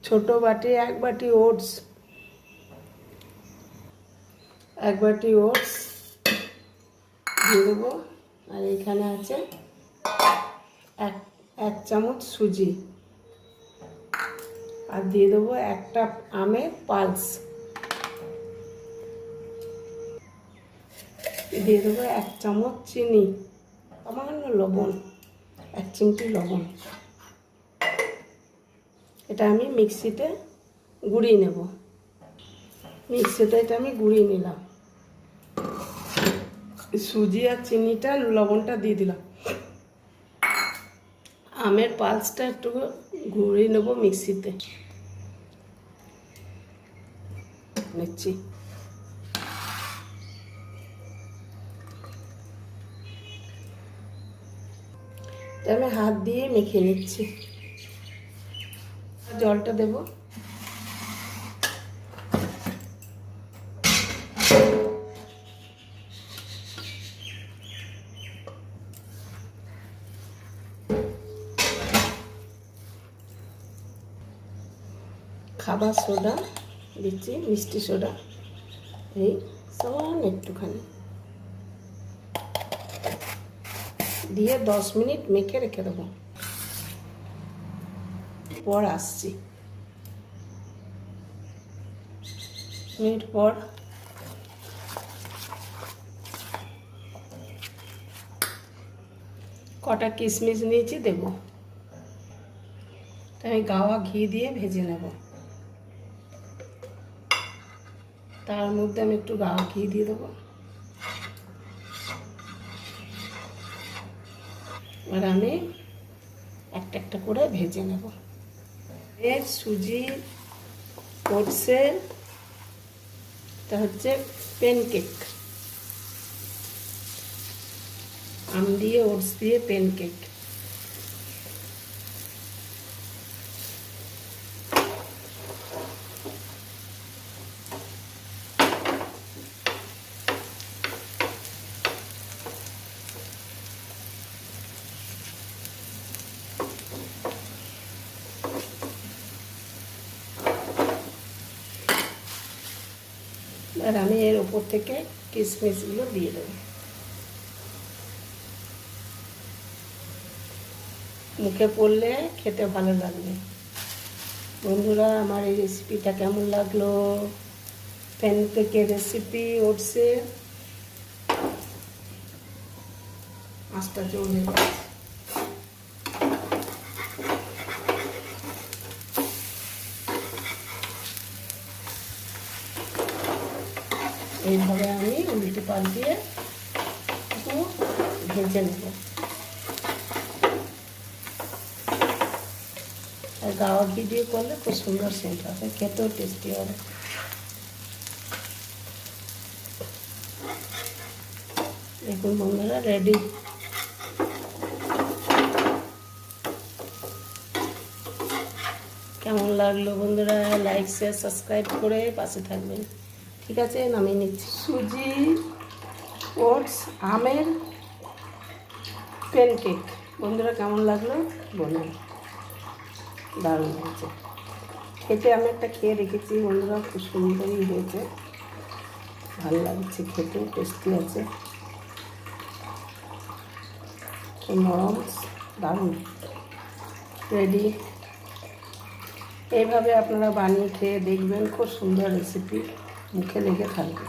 ছোটো বাটি এক বাটি ওটস, দিয়ে দেবো। আর এখানে আছে এক চামচ সুজি, আর দিয়ে দেবো একটা আমের পালস, দিয়ে দেবো এক চামচ চিনি, সামান্য লবণ, এক চিমটি লবণ। এটা আমি মিক্সিতে গুঁড়িয়ে নেব। মিক্সিতে এটা আমি গুঁড়িয়ে নিলাম। সুজি আর চিনিটা লবণটা দিয়ে দিলাম। আমের পালসটা একটু গুঁড়িয়ে নেব মিক্সিতে। নিচ্ছি। আমি হাত দিয়ে মেখে নিচ্ছি। জলটা দেব। খাবার সোডা দিচ্ছি, মিষ্টি সোডা, এই সামান্য একটুখানি দিয়ে 10 মিনিট মেখে রেখে দেবো। পর আসছি মিনিট পর। কটা কিশমিশ নিয়েছি দেবো। আমি গাওয়া ঘি দিয়ে ভেজে নেব। তার মধ্যে আমি একটু গাওয়া ঘি দিয়ে দেবো। আর আমি একটা একটা করে ভেজে নেব। এর সুজি ওটসের এটা হচ্ছে প্যানকেক, আম দিয়ে ওটস দিয়ে প্যানকেক। আর আমি এর উপর থেকে কিশমিশগুলো দিয়ে দেবো। মুখে পড়লে খেতে ভালো লাগবে। বন্ধুরা, আমার এই রেসিপিটা কেমন লাগলো? প্যানকেকের রেসিপি ওটসের। আঁচটা জ্বলে গেছে। এইভাবে আমি উল্টে পাল্টিয়ে একটু ভেজে নেব। আর গাওয়া ঘি দিয়ে করলে খুব সুন্দর সেন্ট হবে, খেতেও টেস্টি হবে। দেখুন বন্ধুরা, রেডি। কেমন লাগলো বন্ধুরা? লাইক শেয়ার সাবস্ক্রাইব করে পাশে থাকবেন। ঠিক আছে, নামিয়ে নিচ্ছি। সুজি ওটস আমের প্যানকেক। বন্ধুরা, কেমন লাগলো বলুন। দারুণ হয়েছে খেতে। আমি একটা খেয়ে রেখেছি বন্ধুরা, খুব সুন্দরই হয়েছে, ভালো লাগছে খেতে, টেস্টি আছে, নরম, দারুণ। রেডি। এইভাবে আপনারা বানিয়ে খেয়ে দেখবেন, খুব সুন্দর রেসিপি, মুখে লেগে থাকবে।